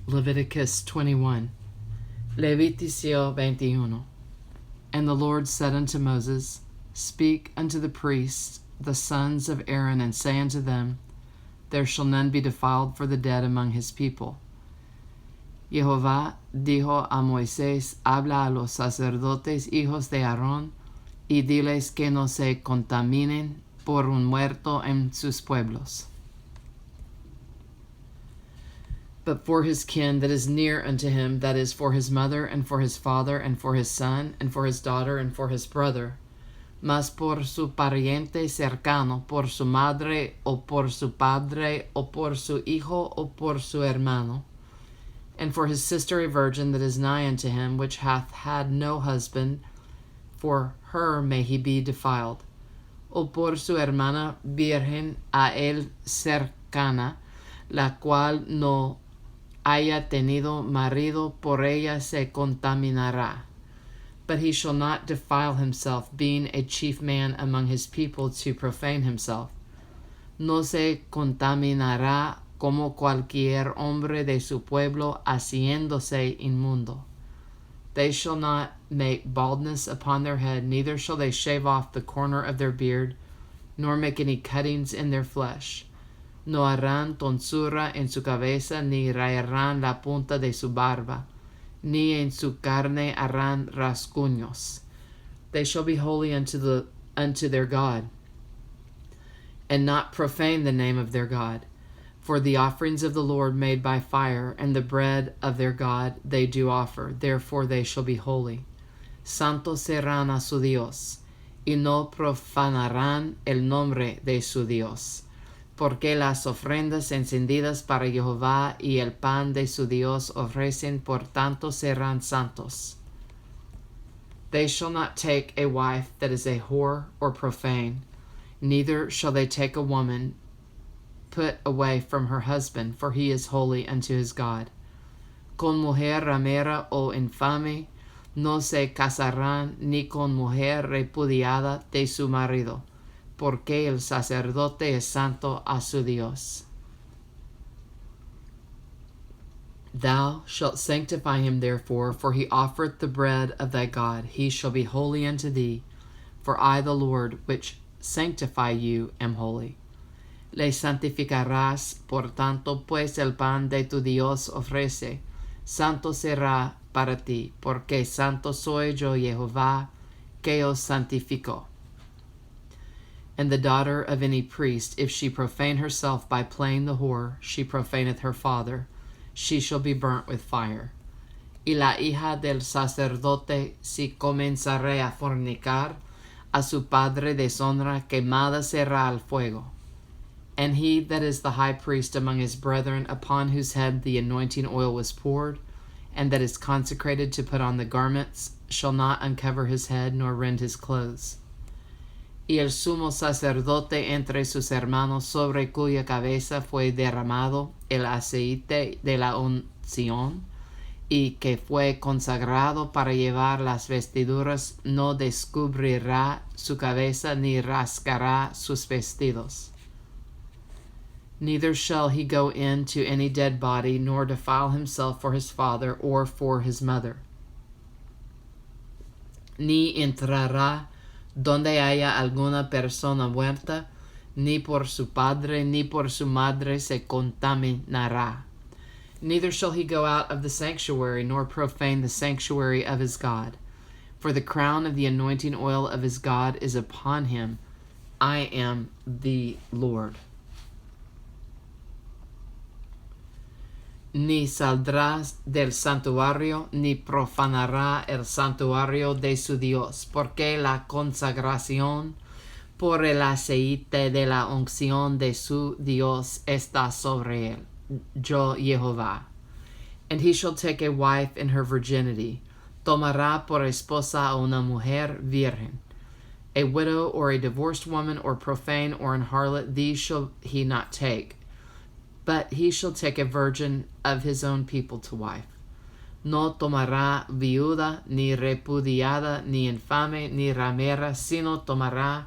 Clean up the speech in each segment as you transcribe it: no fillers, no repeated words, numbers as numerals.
Leviticus 21. Levíticio 21. And the Lord said unto Moses, Speak unto the priests, the sons of Aaron, and say unto them, There shall none be defiled for the dead among his people. Jehová dijo a Moisés, Habla a los sacerdotes hijos de Aarón, y diles que no se contaminen por un muerto en sus pueblos. But for his kin that is near unto him, that is, for his mother, and for his father, and for his son, and for his daughter, and for his brother, mas por su pariente cercano, por su madre, o por su padre, o por su hijo, o por su hermano, and for his sister a virgin that is nigh unto him, which hath had no husband, for her may he be defiled, o por su hermana virgen a él cercana, la cual no haya tenido marido, por ella se contaminará. But he shall not defile himself, being a chief man among his people, to profane himself. No se contaminará como cualquier hombre de su pueblo, haciéndose inmundo. They shall not make baldness upon their head, neither shall they shave off the corner of their beard, nor make any cuttings in their flesh. No harán tonsura en su cabeza, ni rayarán la punta de su barba, ni en su carne harán rasguños. They shall be holy unto their God, and not profane the name of their God. For the offerings of the Lord made by fire, and the bread of their God they do offer, therefore they shall be holy. Santos serán a su Dios, y no profanarán el nombre de su Dios. Porque las ofrendas encendidas para Jehová y el pan de su Dios ofrecen, por tanto serán santos. They shall not take a wife that is a whore or profane, neither shall they take a woman put away from her husband, for he is holy unto his God. Con mujer ramera o infame no se casarán, ni con mujer repudiada de su marido, porque el sacerdote es santo a su Dios. Thou shalt sanctify him therefore, for he offereth the bread of thy God. He shall be holy unto thee, for I the Lord, which sanctify you, am holy. Le santificarás, por tanto, pues el pan de tu Dios ofrece, santo será para ti, porque santo soy yo Jehová, que os santifico. And the daughter of any priest, if she profane herself by playing the whore, she profaneth her father, she shall be burnt with fire. Y la hija del sacerdote, si comenzare a fornicar, a su padre deshonra, quemada será al fuego. And he that is the high priest among his brethren, upon whose head the anointing oil was poured, and that is consecrated to put on the garments, shall not uncover his head, nor rend his clothes. Y el sumo sacerdote entre sus hermanos, sobre cuya cabeza fue derramado el aceite de la unción, y que fue consagrado para llevar las vestiduras, no descubrirá su cabeza, ni rasgará sus vestidos. Neither shall he go in to any dead body, nor defile himself for his father or for his mother. Ni entrará donde haya alguna persona muerta, ni por su padre, ni por su madre se contaminará. Neither shall he go out of the sanctuary, nor profane the sanctuary of his God. For the crown of the anointing oil of his God is upon him. I am the Lord. Ni saldrá del santuario, ni profanará el santuario de su Dios, porque la consagración por el aceite de la unción de su Dios está sobre él, yo Jehová. And he shall take a wife in her virginity, tomará por esposa a una mujer virgen. A widow or a divorced woman or profane or an harlot, these shall he not take. But he shall take a virgin of his own people to wife. No tomará viuda, ni repudiada, ni infame, ni ramera, sino tomará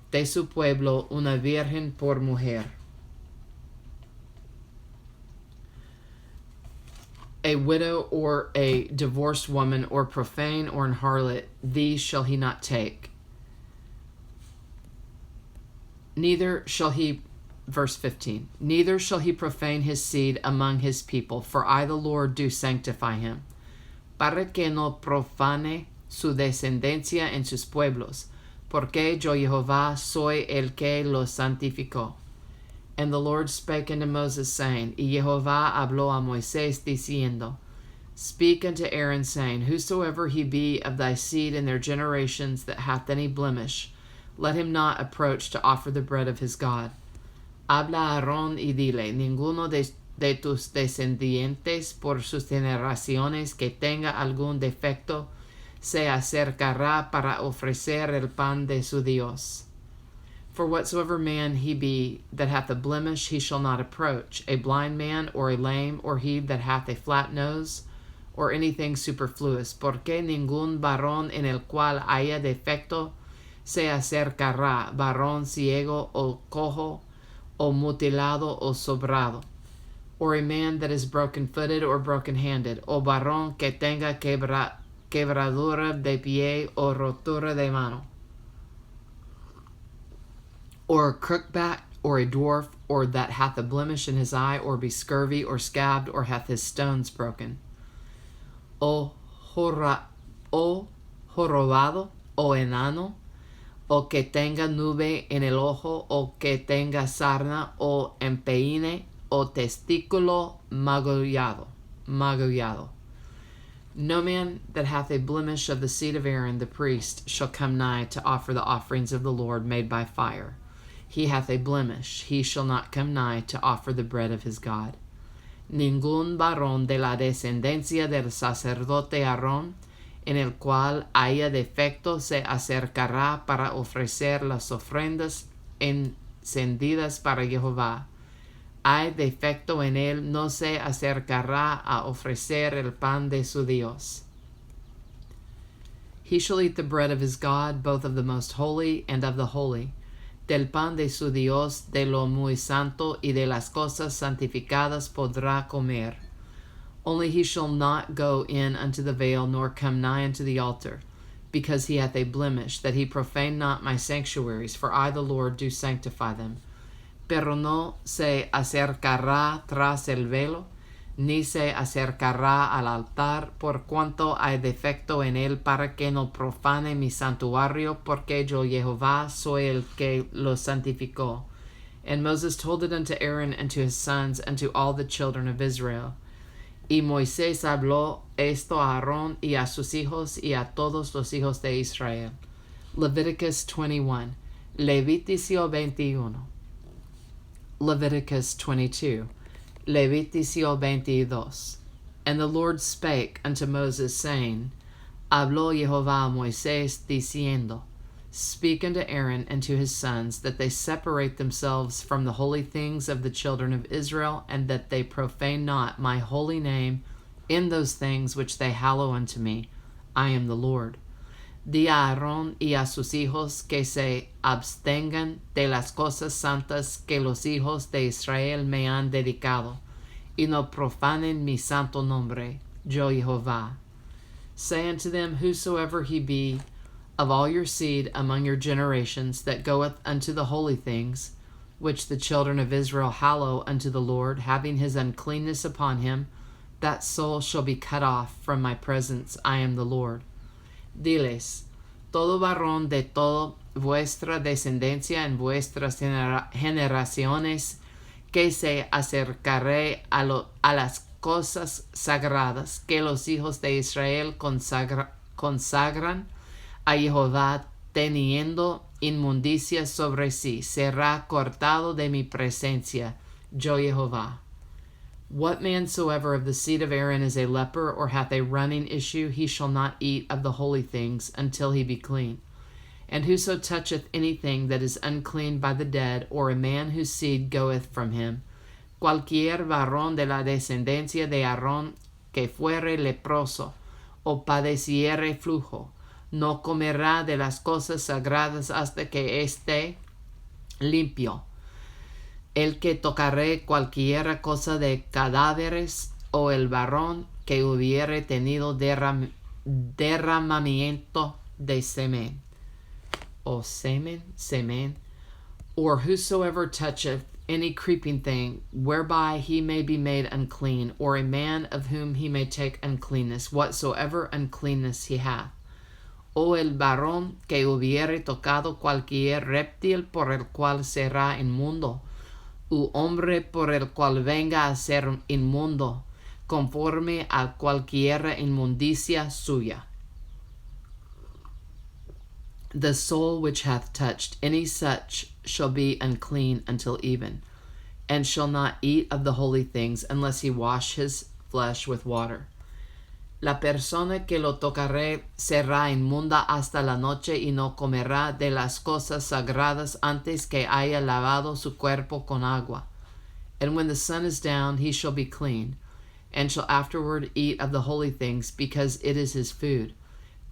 de su pueblo una virgen por mujer. a widow or a divorced woman or profane or an harlot, these shall he not take. Neither shall he, verse 15, neither shall he profane his seed among his people, for I the Lord do sanctify him, para que no profane su descendencia en sus pueblos, porque yo Jehová soy el que los santificó. And the Lord spake unto Moses, saying, Y Jehová habló a Moisés, diciendo, Speak unto Aaron, saying, Whosoever he be of thy seed in their generations that hath any blemish, let him not approach to offer the bread of his God. Habla a Aarón y dile, Ninguno de tus descendientes por sus generaciones que tenga algún defecto se acercará para ofrecer el pan de su Dios. For whatsoever man he be that hath a blemish, he shall not approach, a blind man, or a lame, or he that hath a flat nose, or anything superfluous, porque ningún varón en el cual haya defecto se acercará, varón ciego, o cojo, o mutilado, o sobrado, or a man that is broken-footed or broken-handed, o varón que tenga quebradura de pie, o rotura de mano, or a crookback, or a dwarf, or that hath a blemish in his eye, or be scurvy, or scabbed, or hath his stones broken, o jorobado, o enano, o que tenga nube en el ojo, o que tenga sarna, o empeine, o testículo magullado. No man that hath a blemish of the seed of Aaron the priest shall come nigh to offer the offerings of the Lord made by fire. He hath a blemish, he shall not come nigh to offer the bread of his God. Ningún varón de la descendencia del sacerdote Aarón, en el cual haya defecto, se acercará para ofrecer las ofrendas encendidas para Jehová. Hay defecto en él, no se acercará a ofrecer el pan de su Dios. He shall eat the bread of his God, both of the most holy and of the holy, del pan de su Dios, de lo muy santo, y de las cosas santificadas podrá comer. Only he shall not go in unto the veil, nor come nigh unto the altar, because he hath a blemish, that he profane not my sanctuaries, for I the Lord do sanctify them. Pero no se acercará tras el velo, ni se acercará al altar, por cuanto hay defecto en él, para que no profane mi santuario, porque yo Jehová soy el que lo santificó. And Moses told it unto Aaron and to his sons and to all the children of Israel. Y Moisés habló esto a Aarón y a sus hijos y a todos los hijos de Israel. Leviticus 21. Levíticio 21. Leviticus 22. Levíticio 22. And the Lord spake unto Moses, saying, Habló Jehová a Moisés, diciendo, Speak unto Aaron and to his sons, that they separate themselves from the holy things of the children of Israel, and that they profane not my holy name in those things which they hallow unto me. I am the Lord. Di a Aarón y a sus hijos que se abstengan de las cosas santas que los hijos de Israel me han dedicado, y no profanen mi santo nombre, yo Jehová. Say unto them, Whosoever he be of all your seed among your generations that goeth unto the holy things, which the children of Israel hallow unto the Lord, having his uncleanness upon him, that soul shall be cut off from my presence. I am the Lord. Diles, todo varón de toda vuestra descendencia en vuestras generaciones, que se acercaré a las cosas sagradas que los hijos de Israel consagran a Jehová, teniendo inmundicia sobre sí, será cortado de mi presencia, yo Jehová. What man soever of the seed of Aaron is a leper, or hath a running issue, he shall not eat of the holy things until he be clean. And whoso toucheth anything that is unclean by the dead, or a man whose seed goeth from him, cualquier varón de la descendencia de Aarón que fuere leproso, o padeciere flujo, no comerá de las cosas sagradas hasta que esté limpio. El que tocare cualquiera cosa de cadáveres, o el varón, que hubiere tenido derramamiento de semen, o semen, or whosoever toucheth any creeping thing, whereby he may be made unclean, or a man of whom he may take uncleanness, whatsoever uncleanness he hath, o el varón que hubiere tocado cualquier reptil por el cual será inmundo, u hombre por el cual venga a ser inmundo, conforme a cualquiera inmundicia suya. The soul which hath touched any such shall be unclean until even, and shall not eat of the holy things unless he wash his flesh with water. La persona que lo tocaré será inmunda hasta la noche y no comerá de las cosas sagradas antes que haya lavado su cuerpo con agua. And when the sun is down, he shall be clean, and shall afterward eat of the holy things, because it is his food.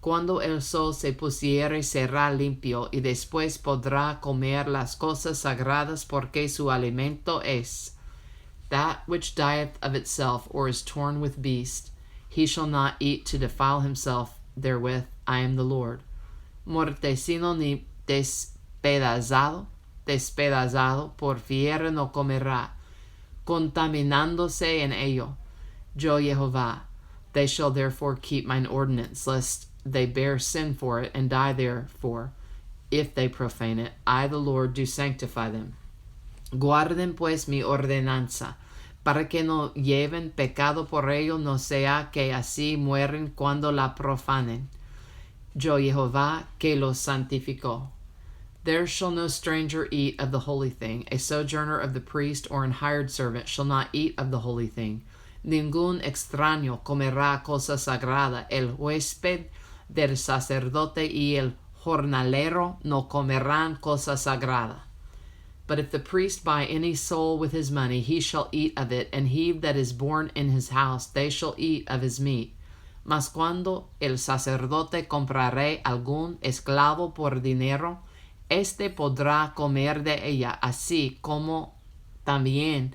Cuando el sol se pusiere, será limpio, y después podrá comer las cosas sagradas, porque su alimento es that which dieth of itself, or is torn with beast. He shall not eat to defile himself therewith. I am the Lord. Mortecino ni despedazado por fiera no comerá, contaminándose en ello. Yo Jehová. They shall therefore keep mine ordinance, lest they bear sin for it, and die therefore, if they profane it. I, the Lord, do sanctify them. Guarden pues mi ordenanza, para que no lleven pecado por ello, no sea que así mueren cuando la profanen. Yo Jehová, que los santificó. There shall no stranger eat of the holy thing. A sojourner of the priest or an hired servant shall not eat of the holy thing. Ningún extraño comerá cosa sagrada. El huésped del sacerdote y el jornalero no comerán cosa sagrada. But if the priest buy any soul with his money, he shall eat of it, and he that is born in his house, they shall eat of his meat. Mas cuando el sacerdote comprare algún esclavo por dinero, este podrá comer de ella, así como también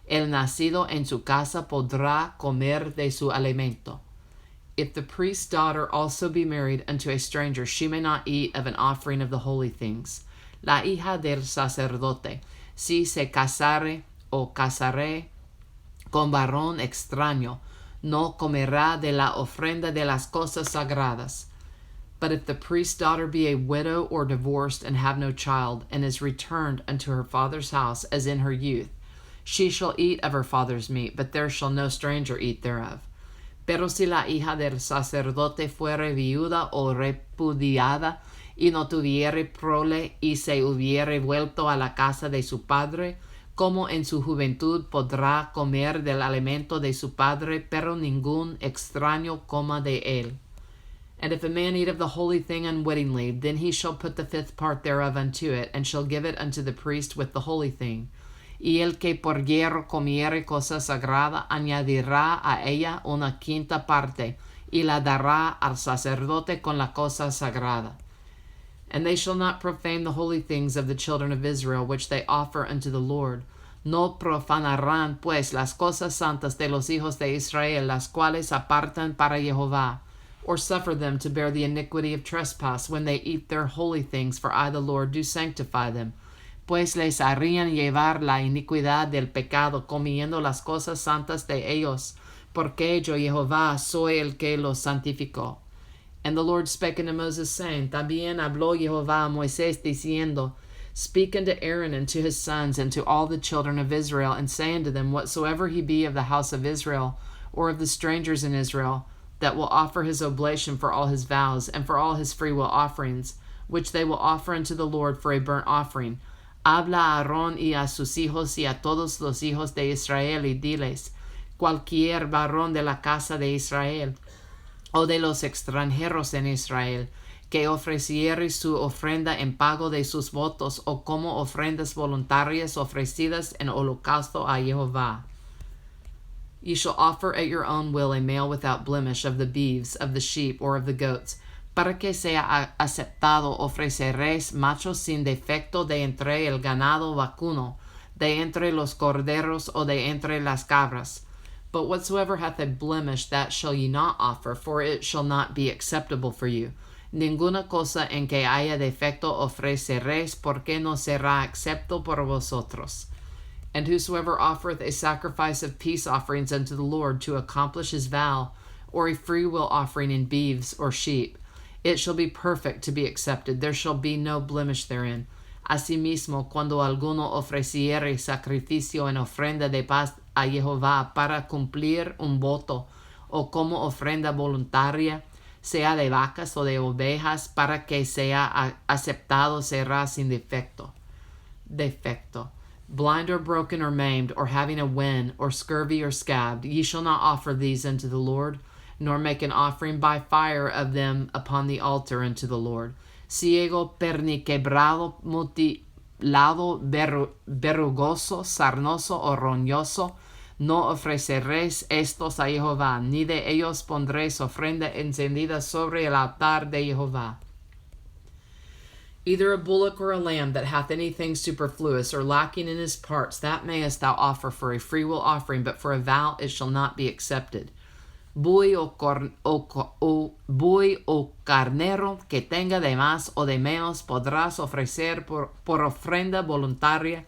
el nacido en su casa podrá comer de su alimento. If the priest's daughter also be married unto a stranger, she may not eat of an offering of the holy things. La hija del sacerdote, si se casare o casare con varón extraño, no comerá de la ofrenda de las cosas sagradas. But if the priest's daughter be a widow or divorced and have no child, and is returned unto her father's house as in her youth, she shall eat of her father's meat, but there shall no stranger eat thereof. Pero si la hija del sacerdote fuere viuda o repudiada, y no tuviere prole, y se hubiere vuelto a la casa de su padre, como en su juventud podrá comer del alimento de su padre, pero ningún extraño coma de él. And if a man eat of the holy thing unwittingly, then he shall put the fifth part thereof unto it, and shall give it unto the priest with the holy thing. Y el que por hierro comiere cosa sagrada, añadirá a ella una quinta parte, y la dará al sacerdote con la cosa sagrada. And they shall not profane the holy things of the children of Israel, which they offer unto the Lord. No profanarán pues las cosas santas de los hijos de Israel, las cuales apartan para Jehová, or suffer them to bear the iniquity of trespass when they eat their holy things, for I the Lord do sanctify them. Pues les harían llevar la iniquidad del pecado, comiendo las cosas santas de ellos, porque yo Jehová soy el que los santificó. And the Lord spake unto Moses, saying, También habló Jehová a Moisés, diciendo, Speak unto Aaron and to his sons and to all the children of Israel, and say unto them, Whatsoever he be of the house of Israel, or of the strangers in Israel, that will offer his oblation for all his vows, and for all his freewill offerings, which they will offer unto the Lord for a burnt offering, habla a Aarón y a sus hijos y a todos los hijos de Israel, y diles, Cualquier varón de la casa de Israel, o de los extranjeros en Israel, que ofreciere su ofrenda en pago de sus votos, o como ofrendas voluntarias ofrecidas en holocausto a Jehová. Ye shall offer at your own will a male without blemish of the beeves, of the sheep, or of the goats. Para que sea aceptado ofreceréis machos sin defecto de entre el ganado vacuno, de entre los corderos o de entre las cabras. But whatsoever hath a blemish, that shall ye not offer, for it shall not be acceptable for you. Ninguna cosa en que haya defecto ofreceréis, porque no será acepto por vosotros. And whosoever offereth a sacrifice of peace offerings unto the Lord to accomplish his vow, or a freewill offering in beeves or sheep, it shall be perfect to be accepted. There shall be no blemish therein. Asimismo, cuando alguno ofreciere sacrificio en ofrenda de paz a Jehová para cumplir un voto, o como ofrenda voluntaria, sea de vacas o de ovejas, para que sea aceptado, será sin defecto. Blind or broken or maimed, or having a wen, or scurvy or scabbed, ye shall not offer these unto the Lord, nor make an offering by fire of them upon the altar unto the Lord. Ciego, perniquebrado, mutilado, verrugoso, sarnoso o roñoso, no ofreceréis estos a Jehová, ni de ellos pondréis ofrenda encendida sobre el altar de Jehová. Either a bullock or a lamb that hath anything superfluous or lacking in his parts, that mayest thou offer for a freewill offering, but for a vow it shall not be accepted. Buey o carnero que tenga de más o de menos podrás ofrecer por ofrenda voluntaria,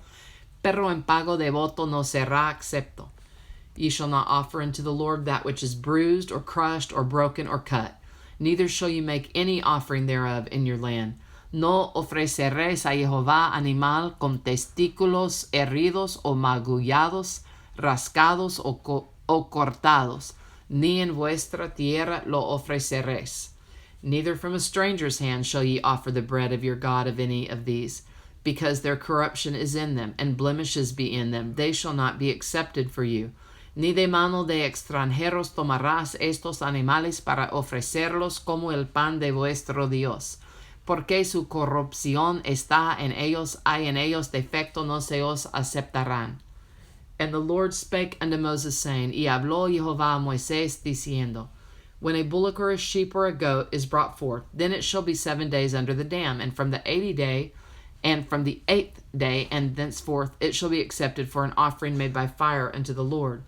pero en pago de voto no será acepto. Ye shall not offer unto the Lord that which is bruised or crushed or broken or cut, neither shall ye make any offering thereof in your land. No ofreceréis a Jehová animal con testículos heridos o magullados, rascados o cortados, ni en vuestra tierra lo ofreceréis. Neither from a stranger's hand shall ye offer the bread of your God of any of these, because their corruption is in them, and blemishes be in them. They shall not be accepted for you. Ni de mano de extranjeros tomarás estos animales para ofrecerlos como el pan de vuestro Dios. Porque su corrupción está en ellos, hay en ellos defecto, no se os aceptarán. And the Lord spake unto Moses, saying, Y habló Jehová a Moisés, diciendo, When a bullock or a sheep or a goat is brought forth, then it shall be 7 days under the dam, and from the 80th day, and from the 8th day, and thenceforth it shall be accepted for an offering made by fire unto the Lord.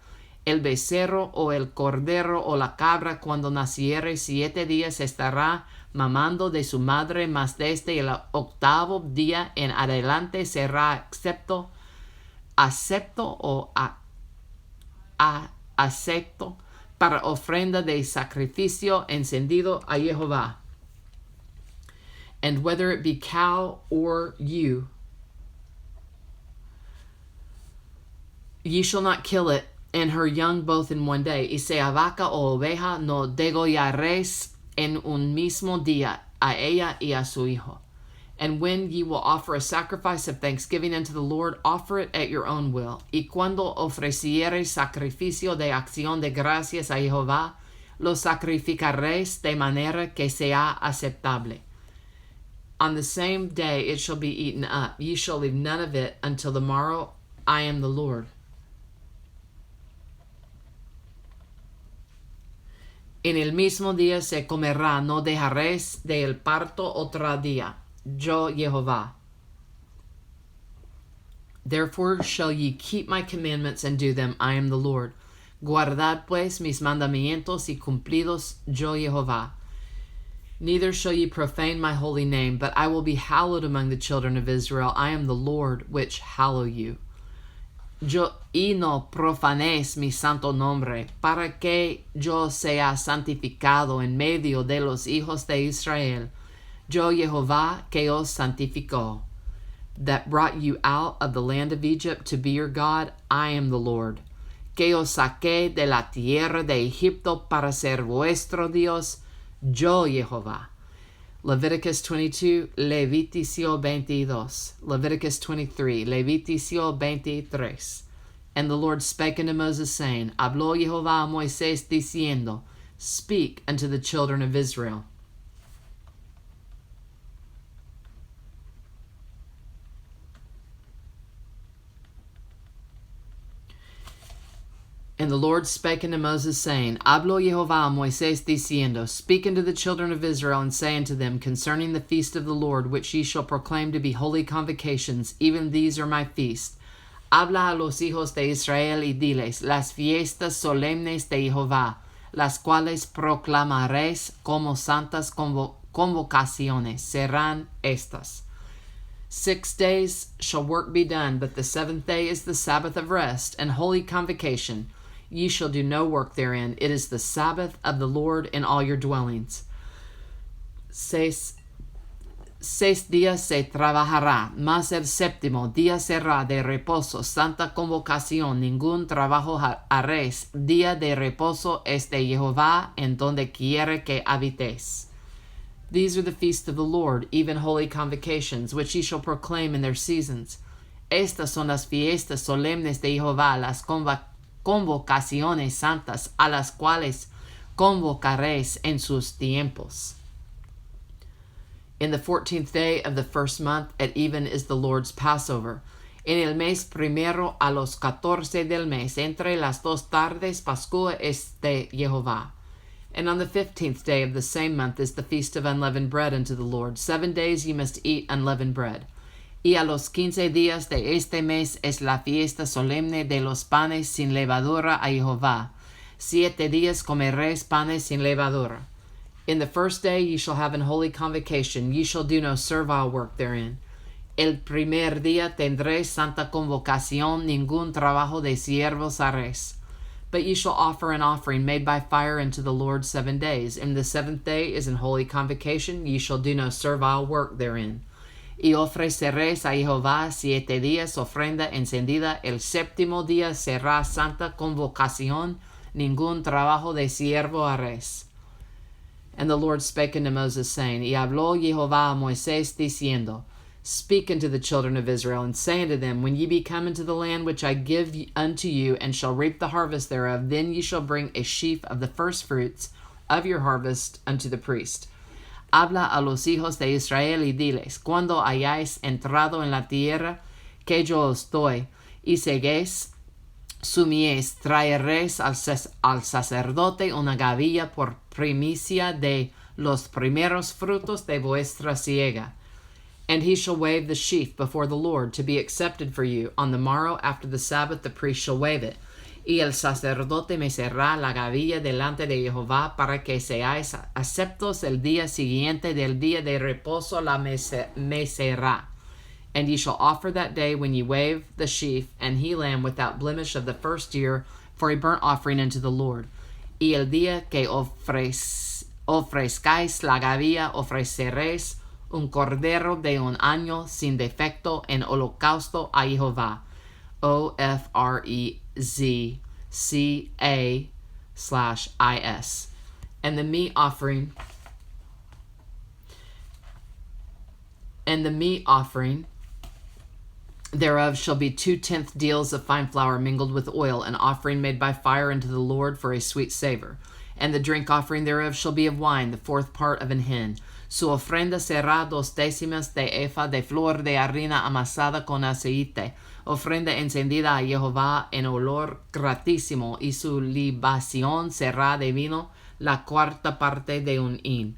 El becerro o el cordero o la cabra, cuando naciere 7 días estará mamando de su madre, mas desde el 8º día en adelante será acepto para ofrenda de sacrificio encendido a Jehová. And whether it be cow or ewe, ye shall not kill it and her young both in 1 day. Y sea vaca o oveja, no degollaréis en un mismo día a ella y a su hijo. And when ye will offer a sacrifice of thanksgiving unto the Lord, offer it at your own will. Y cuando ofreciereis sacrificio de acción de gracias a Jehová, lo sacrificaréis de manera que sea aceptable. On the same day it shall be eaten up. Ye shall leave none of it until the morrow. I am the Lord. En el mismo día se comerá, no dejaréis del parto otro día. Yo Jehová. Therefore shall ye keep my commandments and do them. I am the Lord. Guardad pues mis mandamientos y cumplidos, yo Jehová. Neither shall ye profane my holy name, but I will be hallowed among the children of Israel. I am the Lord which hallow you. Y no profanéis mi santo nombre, para que yo sea santificado en medio de los hijos de Israel. Yo Jehová que os santificó, that brought you out of the land of Egypt to be your God. I am the Lord, que os saqué de la tierra de Egipto para ser vuestro Dios. Yo Jehová. Leviticus 22, Levíticio 22, Leviticus 23, Levíticio 23. And the Lord spake unto Moses, saying, Habló Jehová a Moisés, diciendo, Speak unto the children of Israel. And the Lord spake unto Moses, saying, Habló Jehová a Moisés, diciendo, Speak unto the children of Israel, and say unto them, Concerning the feast of the Lord, which ye shall proclaim to be holy convocations, even these are my feasts. Habla a los hijos de Israel y diles, las fiestas solemnes de Jehová, las cuales proclamaréis como santas convocaciones, serán estas. 6 days shall work be done, but the seventh day is the Sabbath of rest and holy convocation. Ye shall do no work therein. It is the Sabbath of the Lord in all your dwellings. 6 días se trabajará, mas el séptimo día será de reposo, santa convocación, ningún trabajo haréis. Día de reposo es de Jehová, en donde quiere que habitéis. These are the feasts of the Lord, even holy convocations, which ye shall proclaim in their seasons. Estas son las fiestas solemnes de Jehová, las convocaciones santas, a las cuales convocaréis en sus tiempos. In the 14th day of the first month at even is the Lord's Passover. En el mes primero a los 14 del mes, entre las dos tardes, Pascua es de Jehová. And on the 15th day of the same month is the feast of unleavened bread unto the Lord. 7 days ye must eat unleavened bread. Y a los 15 días de este mes es la fiesta solemne de los panes sin levadura a Jehová. 7 días comeréis panes sin levadura. In the first day ye shall have an holy convocation. Ye shall do no servile work therein. El primer día tendréis santa convocación. Ningún trabajo de siervos haréis. But ye shall offer an offering made by fire unto the Lord 7 days. And the seventh day is an holy convocation. Ye shall do no servile work therein. Y ofreceréis a Jehová 7 días ofrenda encendida. El séptimo día será santa convocación. Ningún trabajo de siervo haréis. And the Lord spake unto Moses, saying, Y habló Jehová a Moisés, diciendo, Speak unto the children of Israel, and say unto them, When ye be come into the land which I give unto you, and shall reap the harvest thereof, then ye shall bring a sheaf of the firstfruits of your harvest unto the priest. Habla a los hijos de Israel y diles, Cuando hayáis entrado en la tierra que yo os doy, y seguéis su mies, traeréis al sacerdote una gavilla por primicia de los primeros frutos de vuestra siega. And he shall wave the sheaf before the Lord to be accepted for you. On the morrow after the Sabbath the priest shall wave it. Y el sacerdote mecerá la gavilla delante de Jehová para que seáis aceptos el día siguiente del día de reposo la mecerá. And ye shall offer that day when ye wave the sheaf an he lamb without blemish of the first year for a burnt offering unto the Lord. Y el día que ofrezcáis la gavilla ofreceréis un cordero de un año sin defecto en holocausto a Jehová. OFREZCA/IS. And the meat offering thereof shall be 2/10 deals of fine flour mingled with oil, an offering made by fire unto the Lord for a sweet savor. And the drink offering thereof shall be of wine, the 4th part of an hin. Su ofrenda será 2 décimas de efa de flor de harina amasada con aceite, ofrenda encendida a Jehová en olor gratísimo, y su libación será de vino, la 4ª parte de un hin.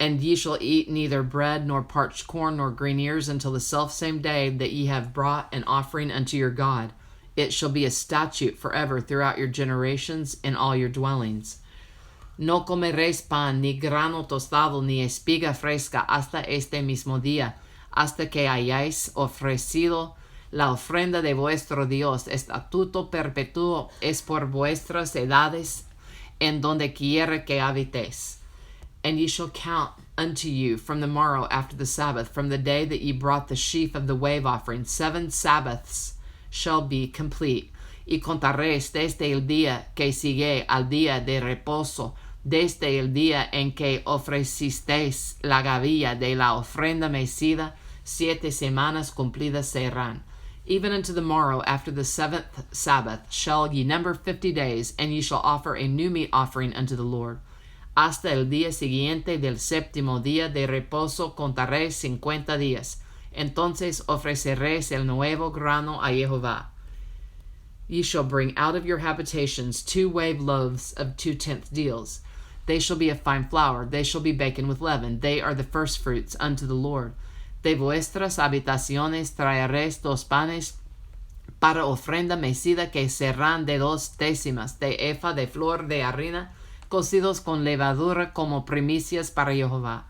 And ye shall eat neither bread, nor parched corn, nor green ears, until the selfsame day that ye have brought an offering unto your God. It shall be a statute forever throughout your generations in all your dwellings. No comeréis pan, ni grano tostado, ni espiga fresca, hasta este mismo día, hasta que hayáis ofrecido la ofrenda de vuestro Dios. Estatuto perpetuo es por vuestras edades, en donde quiera que habitéis. And ye shall count unto you from the morrow after the Sabbath, from the day that ye brought the sheaf of the wave offering. 7 Sabbaths shall be complete. Y contaréis desde el día que sigue al día de reposo, desde el día en que ofrecisteis la gavilla de la ofrenda mecida, 7 semanas cumplidas serán. Even unto the morrow after the 7th Sabbath shall ye number 50 days, and ye shall offer a new meat offering unto the Lord. Hasta el día siguiente del séptimo día de reposo contaréis 50 días. Entonces ofreceréis el nuevo grano a Jehová. Ye shall bring out of your habitations 2 wave loaves of 2/10 deals. They shall be of fine flour. They shall be baken with leaven. They are the firstfruits unto the Lord. De vuestras habitaciones traeréis 2 panes para ofrenda mecida que serán de 2 décimas de efa de flor de harina, cocidos con levadura como primicias para Jehová.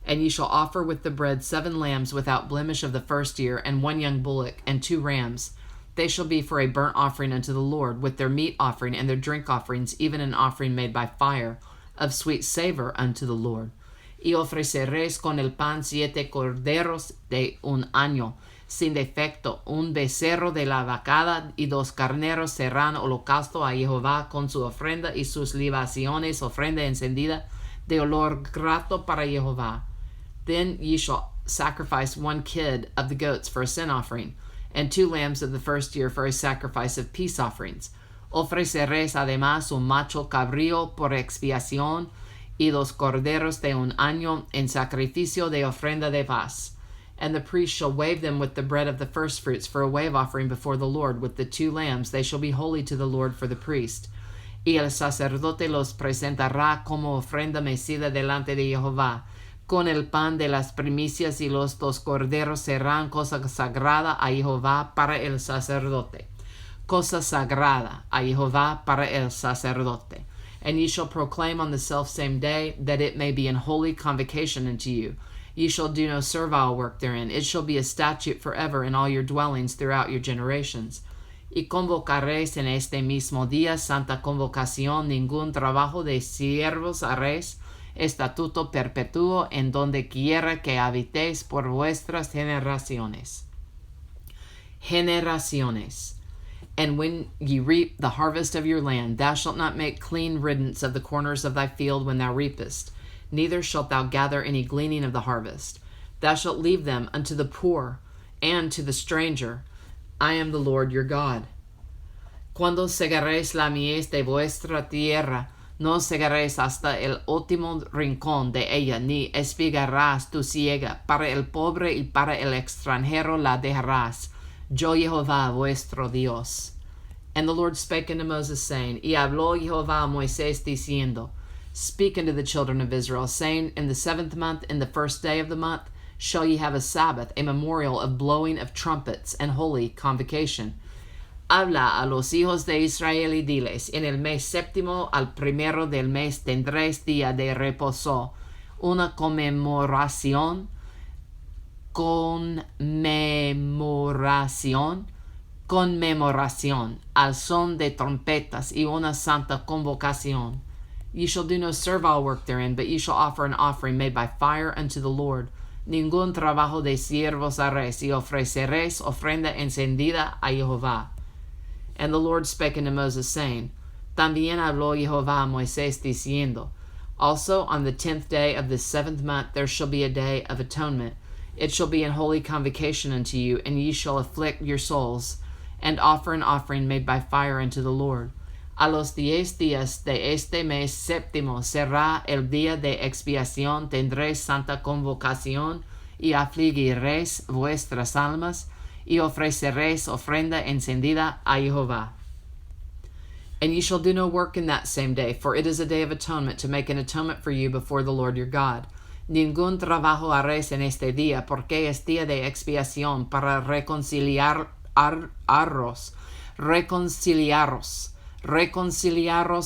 And ye shall offer with the bread 7 lambs without blemish of the first year, and 1 young bullock, and 2 rams. They shall be for a burnt offering unto the Lord, with their meat offering and their drink offerings, even an offering made by fire, of sweet savor unto the Lord. Y ofreceréis con el pan 7 corderos de 1 año, sin defecto, 1 becerro de la vacada, y 2 carneros serán holocausto a Jehová con su ofrenda y sus libaciones, ofrenda encendida de olor grato para Jehová. Then ye shall sacrifice 1 kid of the goats for a sin offering, and 2 lambs of the first year for a sacrifice of peace offerings. Ofreceréis además un macho cabrío por expiación, y 2 corderos de 1 año en sacrificio de ofrenda de paz. And the priest shall wave them with the bread of the firstfruits for a wave offering before the Lord. With the 2 lambs they shall be holy to the Lord for the priest. Y el sacerdote los presentará como ofrenda mecida delante de Jehová, con el pan de las primicias, y los 2 corderos serán cosa sagrada a Jehová para el sacerdote. Cosa sagrada a Jehová para el sacerdote. And ye shall proclaim on the selfsame day, that it may be an holy convocation unto you. Ye shall do no servile work therein. It shall be a statute forever in all your dwellings throughout your generations. Y convocaréis en este mismo día santa convocación, ningún trabajo de siervos haréis, estatuto perpetuo en donde quiera que habitéis por vuestras generaciones. Generaciones. And when ye reap the harvest of your land, thou shalt not make clean riddance of the corners of thy field when thou reapest, neither shalt thou gather any gleaning of the harvest. Thou shalt leave them unto the poor and to the stranger. I am the Lord your God. Cuando segaréis la mies de vuestra tierra, no segaréis hasta el último rincón de ella, ni espigarás tu siega. Para el pobre y para el extranjero la dejarás. Yo Jehová vuestro Dios. And the Lord spake unto Moses, saying, Y habló Jehová a Moisés, diciendo, Speak unto the children of Israel, saying, In the 7th month, in the 1st day of the month, shall ye have a Sabbath, a memorial of blowing of trumpets, and holy convocation. Habla a los hijos de Israel y diles, En el mes séptimo al primero del mes tendréis día de reposo, una conmemoración al son de trompetas y una santa convocación. Ye shall do no servile work therein, but ye shall offer an offering made by fire unto the Lord. Ningún trabajo de siervos haréis, y ofreceréis ofrenda encendida a Jehová. And the Lord spake unto Moses, saying, También habló Jehová a Moisés, diciendo, Also on the 10th day of the 7th month there shall be a day of atonement. It shall be an holy convocation unto you, and ye shall afflict your souls, and offer an offering made by fire unto the Lord. A los 10 días de este mes séptimo será el día de expiación, tendréis santa convocación, y afligiréis vuestras almas, y ofreceréis ofrenda encendida a Jehová. And ye shall do no work in that same day, for it is a day of atonement, to make an atonement for you before the Lord your God. Ningún trabajo haréis en este día, porque es día de expiación, para reconciliaros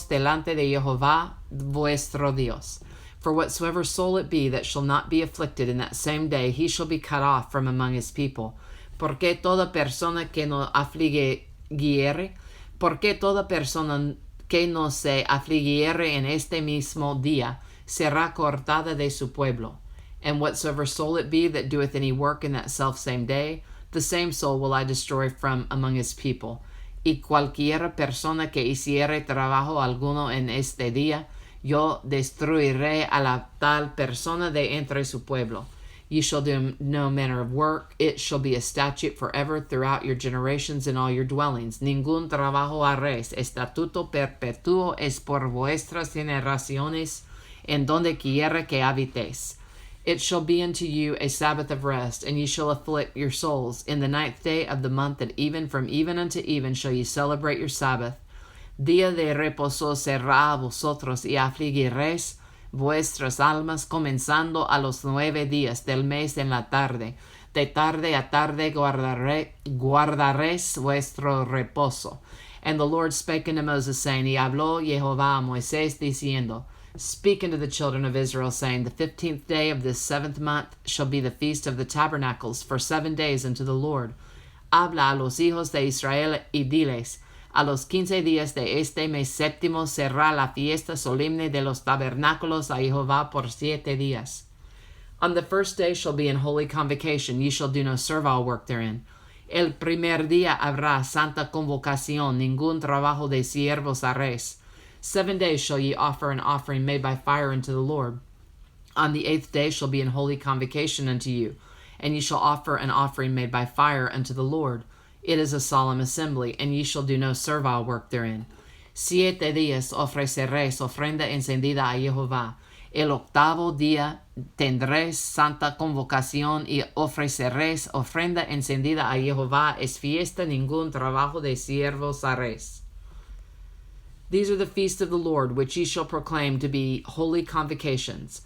delante de Jehová vuestro Dios. For whatsoever soul it be that shall not be afflicted in that same day, he shall be cut off from among his people. Porque toda persona que no afligiere, porque toda persona que no se afligiere en este mismo día, será cortada de su pueblo. And whatsoever soul it be that doeth any work in that selfsame day, the same soul will I destroy from among his people. Y cualquiera persona que hiciere trabajo alguno en este día, yo destruiré a la tal persona de entre su pueblo. Ye shall do no manner of work. It shall be a statute forever throughout your generations in all your dwellings. Ningún trabajo haréis. Estatuto perpetuo es por vuestras generaciones en donde quiera que habitéis. It shall be unto you a Sabbath of rest, and ye shall afflict your souls. In the 9th day of the month at even, from even unto even, shall ye celebrate your Sabbath. Día de reposo será a vosotros, y afligiréis vuestras almas, comenzando a los 9 días del mes en la tarde. De tarde a tarde guardaréis vuestro reposo. And the Lord spake unto Moses, saying, Y habló Jehová a Moisés, diciendo, Speak unto the children of Israel, saying, The 15th day of this 7th month shall be the feast of the tabernacles, for 7 days unto the Lord. Habla a los hijos de Israel y diles, A los 15 días de este mes séptimo será la fiesta solemne de los tabernáculos a Jehová por 7 días. On the first day shall be an holy convocation, ye shall do no servile work therein. El primer día habrá santa convocación, ningún trabajo de siervos haréis. 7 days shall ye offer an offering made by fire unto the Lord. On the 8th day shall be an holy convocation unto you, and ye shall offer an offering made by fire unto the Lord. It is a solemn assembly, and ye shall do no servile work therein. 7 días ofreceréis ofrenda encendida a Jehová. El 8º día tendréis santa convocación y ofreceréis ofrenda encendida a Jehová. Es fiesta, ningún trabajo de siervos haréis. These are the feasts of the Lord, which ye shall proclaim to be holy convocations,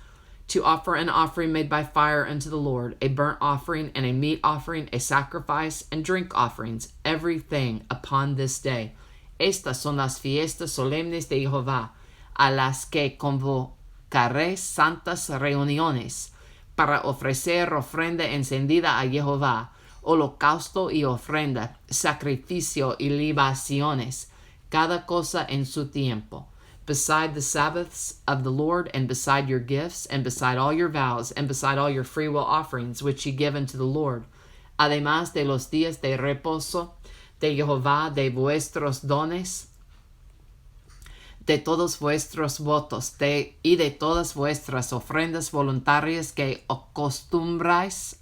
to offer an offering made by fire unto the Lord, a burnt offering and a meat offering, a sacrifice and drink offerings, everything upon this day. Estas son las fiestas solemnes de Jehová, a las que convocaréis santas reuniones, para ofrecer ofrenda encendida a Jehová, holocausto y ofrenda, sacrificio y libaciones, cada cosa en su tiempo. Beside the Sabbaths of the Lord, and beside your gifts, and beside all your vows, and beside all your freewill offerings which ye give unto the Lord, además de los días de reposo de Jehová, de vuestros dones, de todos vuestros votos, y de todas vuestras ofrendas voluntarias que acostumbráis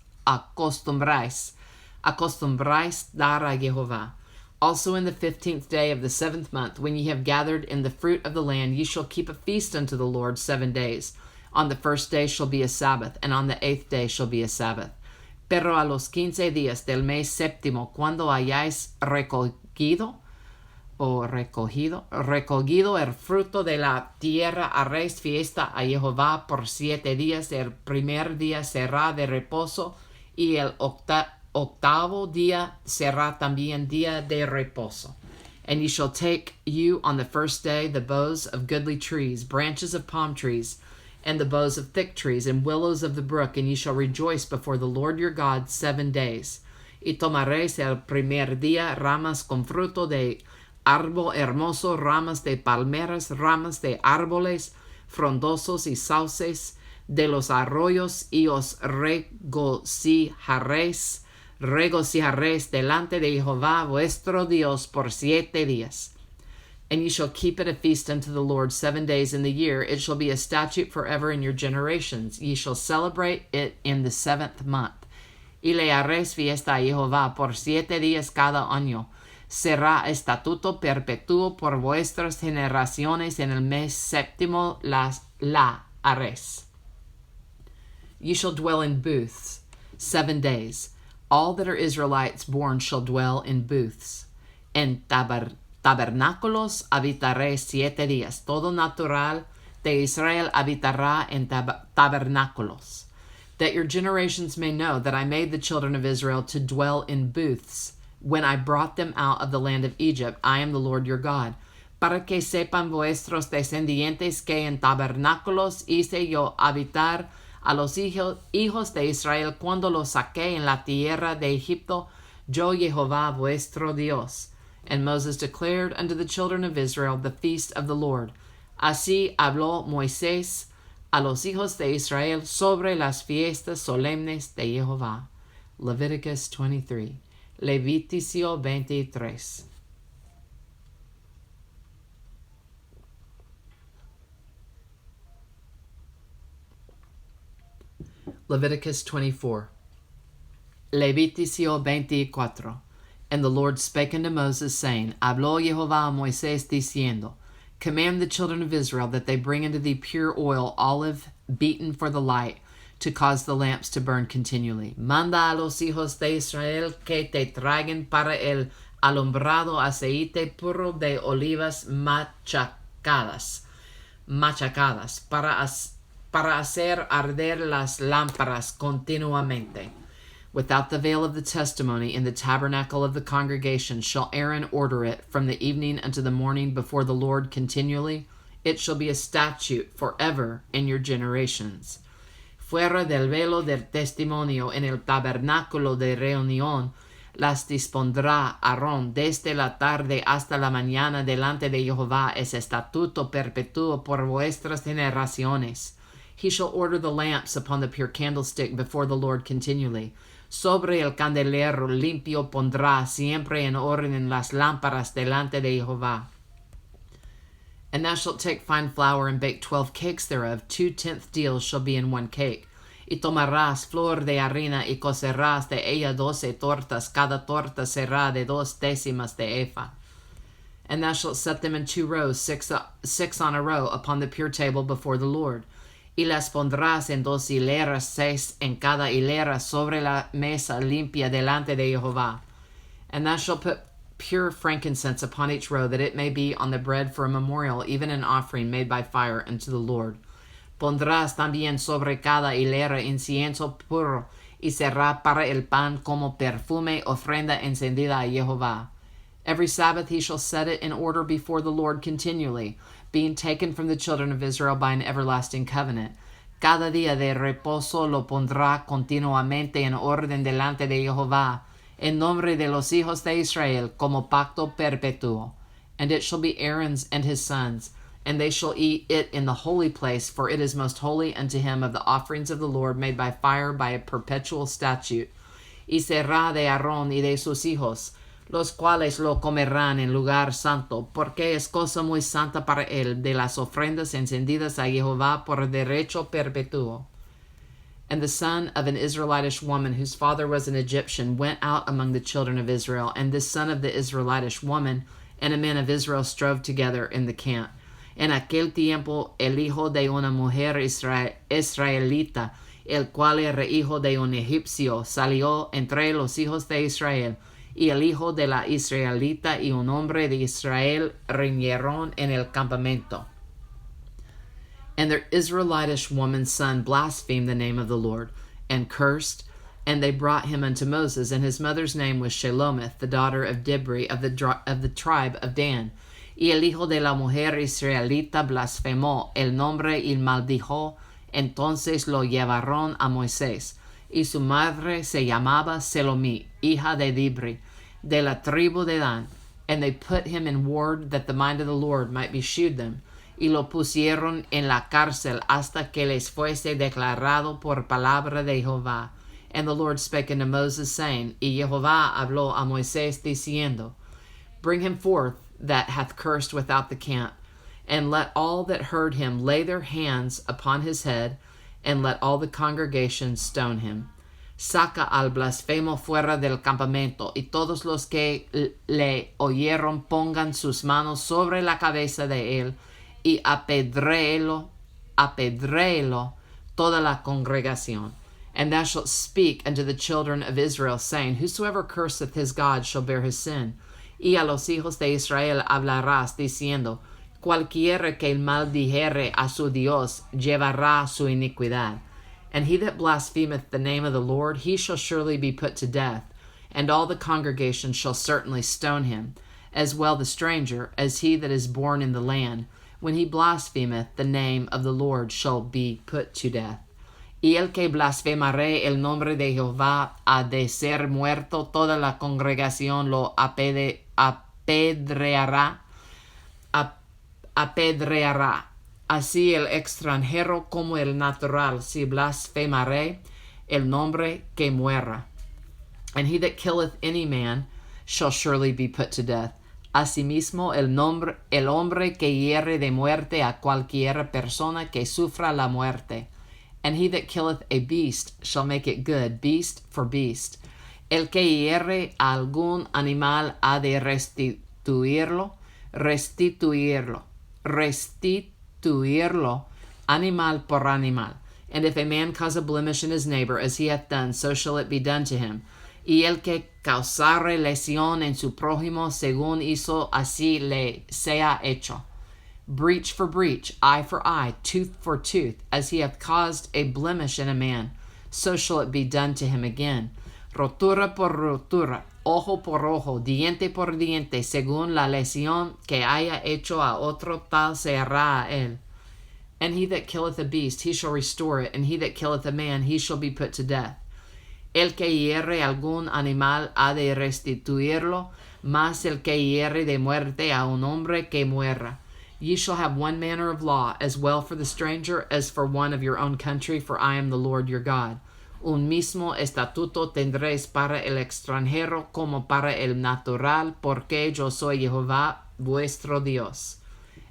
dar a Jehová. Also in the 15th day of the 7th month, when ye have gathered in the fruit of the land, ye shall keep a feast unto the Lord 7 days. On the first day shall be a Sabbath, and on the 8th day shall be a Sabbath. Pero a los 15 días del mes séptimo, cuando hayáis recogido el fruto de la tierra, haréis fiesta a Jehová por 7 días. El primer día será de reposo, y el octavo día será también día de reposo. And ye shall take you on the first day the boughs of goodly trees, branches of palm trees, and the boughs of thick trees, and willows of the brook, and ye shall rejoice before the Lord your God 7 days. Y tomaréis el primer día ramas con fruto de árbol hermoso, ramas de palmeras, ramas de árboles frondosos y sauces de los arroyos, y os regocijaréis delante de Jehová vuestro Dios por 7 días. And ye shall keep it a feast unto the Lord 7 days in the year. It shall be a statute forever in your generations. Ye shall celebrate it in the 7th month. Y le haréis fiesta a Jehová por 7 días cada año. Será estatuto perpetuo por vuestras generaciones. En el mes séptimo la haréis. Ye shall dwell in booths 7 days. All that are Israelites born shall dwell in booths. En tabernáculos habitaréis 7 días. Todo natural de Israel habitará en tabernáculos. That your generations may know that I made the children of Israel to dwell in booths when I brought them out of the land of Egypt. I am the Lord your God. Para que sepan vuestros descendientes que en tabernáculos hice yo habitar a los hijos de Israel cuando los saqué en la tierra de Egipto, yo Jehová vuestro Dios. And Moses declared unto the children of Israel the feast of the Lord. Así habló Moisés a los hijos de Israel sobre las fiestas solemnes de Jehová. Leviticus 23. Levíticio 23. Leviticus 24. Levíticio 24. And the Lord spake unto Moses, saying, Habló Jehová a Moisés, diciendo, Command the children of Israel that they bring unto thee pure oil, olive beaten for the light, to cause the lamps to burn continually. Manda a los hijos de Israel que te traigan para el alumbrado aceite puro de olivas machacadas, para hacer arder las lámparas continuamente. Without the veil of the testimony in the tabernacle of the congregation shall Aaron order it from the evening unto the morning before the Lord continually. It shall be a statute forever in your generations. Fuera del velo del testimonio en el tabernáculo de reunión las dispondrá Aarón desde la tarde hasta la mañana delante de Jehová, es estatuto perpetuo por vuestras generaciones. He shall order the lamps upon the pure candlestick before the Lord continually. Sobre el candelero limpio pondrá siempre en orden las lámparas delante de Jehová. And thou shalt take fine flour and bake 12 cakes thereof. 2/10 deals shall be in 1 cake. Y tomarás flor de harina y cocerás de ella 12 tortas. Cada torta será de 2 décimas de efa. And thou shalt set them in 2 rows, six on a row, upon the pure table before the Lord. Y las pondrás en 2 hileras, 6 en cada hilera, sobre la mesa limpia delante de Jehová. And thou shalt put pure frankincense upon each row, that it may be on the bread for a memorial, even an offering made by fire unto the Lord. Pondrás también sobre cada hilera incienso puro, y será para el pan como perfume, ofrenda encendida a Jehová. Every Sabbath he shall set it in order before the Lord continually, being taken from the children of Israel by an everlasting covenant. Cada día de reposo lo pondrá continuamente en orden delante de Jehová, en nombre de los hijos de Israel, como pacto perpetuo. And it shall be Aaron's and his sons, and they shall eat it in the holy place, for it is most holy unto him of the offerings of the Lord made by fire by a perpetual statute. Y será de Aarón y de sus hijos, los cuales lo comerán en lugar santo, porque es cosa muy santa para él, de las ofrendas encendidas a Jehová por derecho perpetuo. And the son of an Israelitish woman, whose father was an Egyptian, went out among the children of Israel, and this son of the Israelitish woman and a man of Israel strove together in the camp. En aquel tiempo el hijo de una mujer israelita, el cual era hijo de un egipcio, salió entre los hijos de Israel, y el hijo de la israelita y un hombre de Israel riñeron en el campamento. And the Israelitish woman's son blasphemed the name of the Lord, and cursed, and they brought him unto Moses, and his mother's name was Shelomith, the daughter of Dibri, of the tribe of Dan. Y el hijo de la mujer israelita blasfemó el nombre y maldijo, entonces lo llevaron a Moisés. Y su madre se llamaba Selomí, hija de Dibri, de la tribu de Dan. And they put him in ward, that the mind of the Lord might be shewed them. Y lo pusieron en la cárcel hasta que les fuese declarado por palabra de Jehová. And the Lord spake unto Moses, saying, Y Jehová habló a Moisés, diciendo, Bring him forth that hath cursed without the camp, and let all that heard him lay their hands upon his head, and let all the congregation stone him. Saca al blasfemo fuera del campamento, y todos los que le oyeron pongan sus manos sobre la cabeza de él, y apedréelo toda la congregación. And thou shalt speak unto the children of Israel, saying, Whosoever curseth his God shall bear his sin. Y a los hijos de Israel hablarás, diciendo, Cualquiera que maldijere a su Dios llevará su iniquidad. And he that blasphemeth the name of the Lord, he shall surely be put to death, and all the congregation shall certainly stone him, as well the stranger as he that is born in the land. When he blasphemeth the name of the Lord shall be put to death. Y el que blasfemare el nombre de Jehová ha de ser muerto, toda la congregación lo apedreará. Así el extranjero como el natural, si blasfemare el nombre, que muera. And he that killeth any man shall surely be put to death. Asimismo, el hombre que hiere de muerte a cualquiera persona que sufra la muerte. And he that killeth a beast shall make it good, beast for beast. El que hiere a algún animal ha de restituirlo, animal por animal. And if a man cause a blemish in his neighbor, as he hath done, so shall it be done to him. Y el que causare lesión en su prójimo, según hizo, así le sea hecho. Breach for breach, eye for eye, tooth for tooth, as he hath caused a blemish in a man, so shall it be done to him again. rotura por rotura, ojo por ojo, diente por diente, según la lesión que haya hecho a otro, tal se hará a él. And he that killeth a beast, he shall restore it, and he that killeth a man, he shall be put to death. El que hiere algún animal ha de restituirlo, mas el que hiere de muerte a un hombre que muera. Ye shall have one manner of law, as well for the stranger as for one of your own country, for I am the Lord your God. Un mismo estatuto tendréis para el extranjero como para el natural, porque yo soy Jehová vuestro Dios.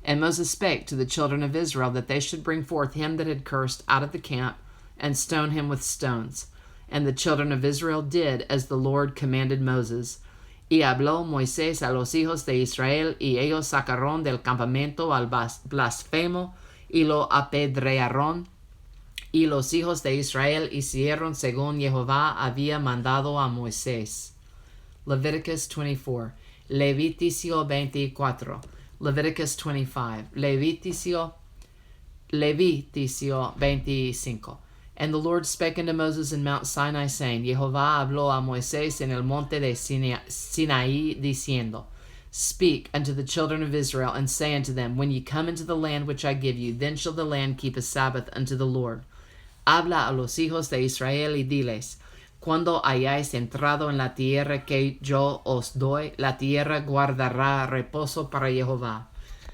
And Moses spake to the children of Israel that they should bring forth him that had cursed out of the camp, and stone him with stones. And the children of Israel did as the Lord commanded Moses. Y habló Moisés a los hijos de Israel, y ellos sacaron del campamento al blasfemo, y lo apedrearon. Y los hijos de Israel hicieron según Jehová había mandado a Moisés. Leviticus 24. Levítico 24. Leviticus 25. Levítico 25. And the Lord spake unto Moses in Mount Sinai, saying, Jehová habló a Moisés en el monte de Sinaí, diciendo, Speak unto the children of Israel, and say unto them, When ye come into the land which I give you, then shall the land keep a Sabbath unto the Lord. Habla a los hijos de Israel y diles, Cuando hayáis entrado en la tierra que yo os doy, la tierra guardará reposo para Jehová.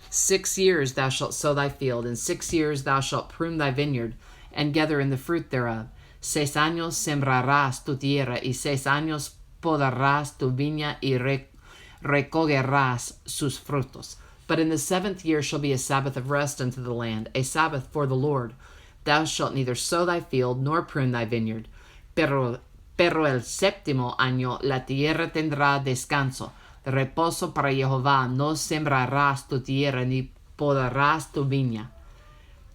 6 years thou shalt sow thy field, and 6 years thou shalt prune thy vineyard, and gather in the fruit thereof. 6 años sembrarás tu tierra, y 6 años podarás tu viña, y recogerás sus frutos. But in the 7th year shall be a Sabbath of rest unto the land, a Sabbath for the Lord. Thou shalt neither sow thy field, nor prune thy vineyard. Pero el 7º año la tierra tendrá descanso, reposo para Jehová. No sembrarás tu tierra, ni podarás tu viña.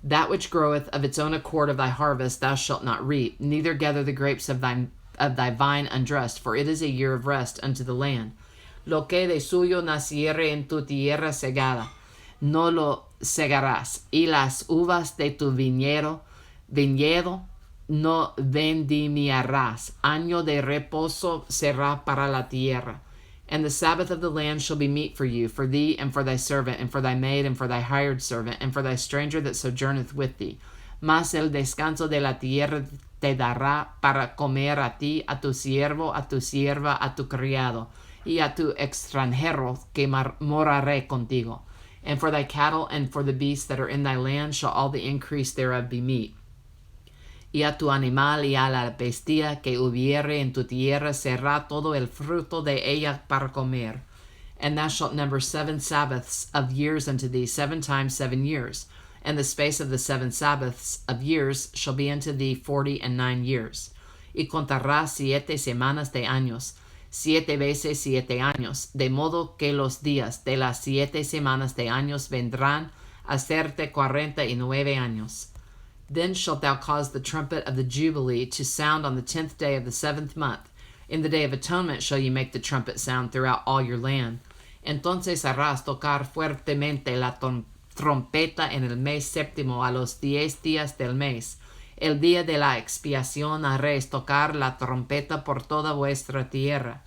That which groweth of its own accord of thy harvest thou shalt not reap, neither gather the grapes of thy vine undressed, for it is a year of rest unto the land. Lo que de suyo naciere en tu tierra segada, no lo segarás, y las uvas de tu viñedo no vendimiarás. Año de reposo será para la tierra. And the Sabbath of the land shall be meat for you, for thee, and for thy servant, and for thy maid, and for thy hired servant, and for thy stranger that sojourneth with thee. Mas el descanso de la tierra te dará para comer a ti, a tu siervo, a tu sierva, a tu criado, y a tu extranjero que moraré contigo. And for thy cattle and for the beasts that are in thy land shall all the increase thereof be meat. Y a tu animal y a la bestia que hubiere en tu tierra será todo el fruto de ella para comer. And thou shalt number 7 Sabbaths of years unto thee, 7 times 7 years. And the space of the 7 Sabbaths of years shall be unto thee 49 years. Y contarás 7 semanas de años, 7 veces 7 años, de modo que los días de las 7 semanas de años vendrán a serte 49 años. Then shalt thou cause the trumpet of the Jubilee to sound on the 10th day of the 7th month. In the day of atonement shall ye make the trumpet sound throughout all your land. Entonces harás tocar fuertemente la trompeta en el mes séptimo a los 10 días del mes. El día de la expiación haréis tocar la trompeta por toda vuestra tierra.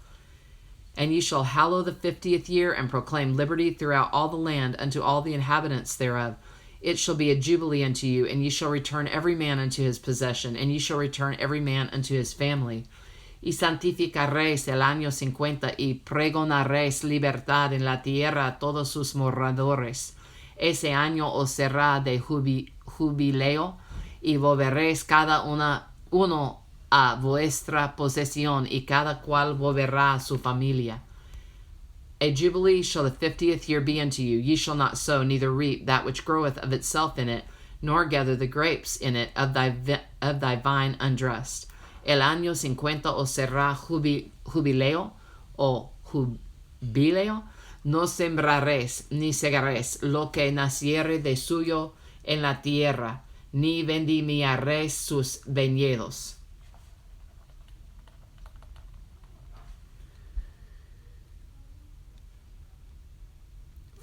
And ye shall hallow the 50th year, and proclaim liberty throughout all the land unto all the inhabitants thereof. It shall be a jubilee unto you, and ye shall return every man unto his possession, and ye shall return every man unto his family. Y santificaréis el año 50, y pregonaréis libertad en la tierra a todos sus moradores. Ese año os será de jubileo, y volveréis cada uno a vuestra posesión, y cada cual volverá a su familia. A jubilee shall the 50th year be unto you. Ye shall not sow, neither reap that which groweth of itself in it, nor gather the grapes in it of thy vine undressed. El año 50 os será jubileo o jubileo. No sembraréis, ni segaréis lo que naciere de suyo en la tierra, ni vendimiaréis sus viñedos.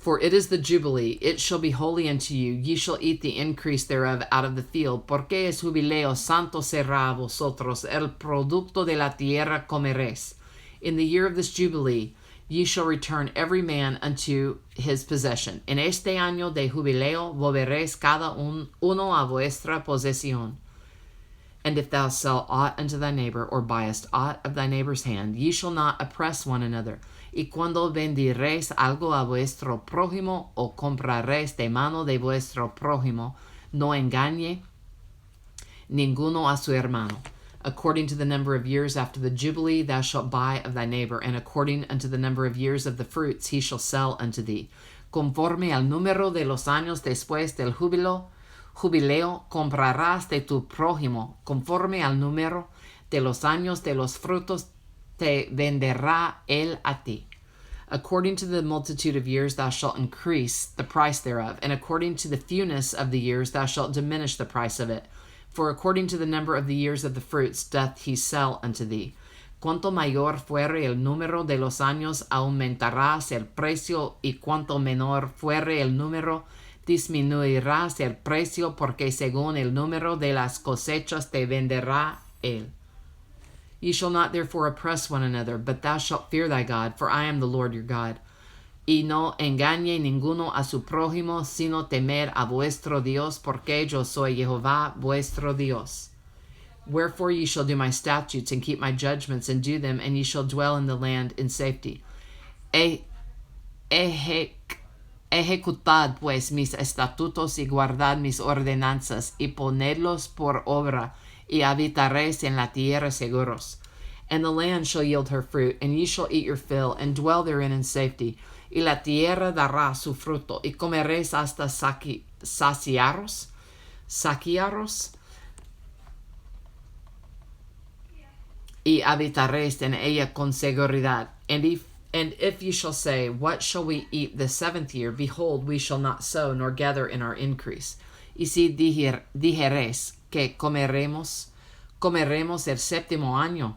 For it is the Jubilee, it shall be holy unto you, ye shall eat the increase thereof out of the field, porque es jubileo, santo será a vosotros, el producto de la tierra comeréis. In the year of this Jubilee, ye shall return every man unto his possession. En este año de jubileo volveréis cada uno a vuestra posesión. And if thou sell aught unto thy neighbor, or buyest aught of thy neighbor's hand, ye shall not oppress one another. Y cuando vendiréis algo a vuestro prójimo, o compraréis de mano de vuestro prójimo, no engañe ninguno a su hermano. According to the number of years after the Jubilee thou shalt buy of thy neighbor, and according unto the number of years of the fruits he shall sell unto thee. Conforme al número de los años después del jubileo comprarás de tu prójimo. Conforme al número de los años de los frutos te venderá él a ti. According to the multitude of years thou shalt increase the price thereof, and according to the fewness of the years thou shalt diminish the price of it. For according to the number of the years of the fruits doth he sell unto thee. Cuanto mayor fuere el número de los años, aumentarás el precio, y cuanto menor fuere el número, disminuirás el precio, porque según el número de las cosechas te venderá él. Ye shall not therefore oppress one another, but thou shalt fear thy God, for I am the Lord your God. Y no engañe ninguno a su prójimo, sino temer a vuestro Dios, porque yo soy Jehová vuestro Dios. Wherefore ye shall do my statutes, and keep my judgments, and do them, and ye shall dwell in the land in safety. Ejecutad pues mis estatutos, y guardad mis ordenanzas, y ponedlos por obra, y habitaréis en la tierra seguros. And the land shall yield her fruit, and ye shall eat your fill, and dwell therein in safety. Y la tierra dará su fruto, y comeréis hasta saciaros, y habitaréis en ella con seguridad. And if ye shall say, what shall we eat the 7th year? Behold, we shall not sow, nor gather in our increase. Y si dijereis que comeremos el 7º año,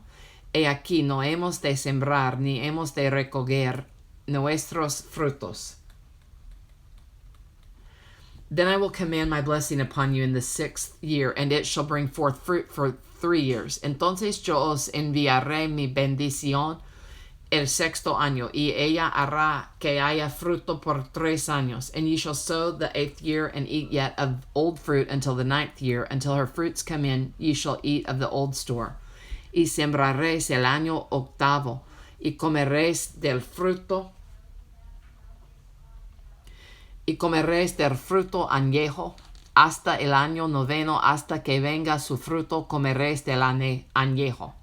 he aquí no hemos de sembrar, ni hemos de recoger nuestros frutos. Then I will command my blessing upon you in the 6th year, and it shall bring forth fruit for 3 years. Entonces yo os enviaré mi bendición el 6º año, y ella hará que haya fruto por 3 años. And ye shall sow the 8th year, and eat yet of old fruit until the 9th year. Until her fruits come in, ye shall eat of the old store. Y sembraréis el año 8º, y comeréis del fruto añejo, hasta el año 9º, hasta que venga su fruto, comeréis del añejo.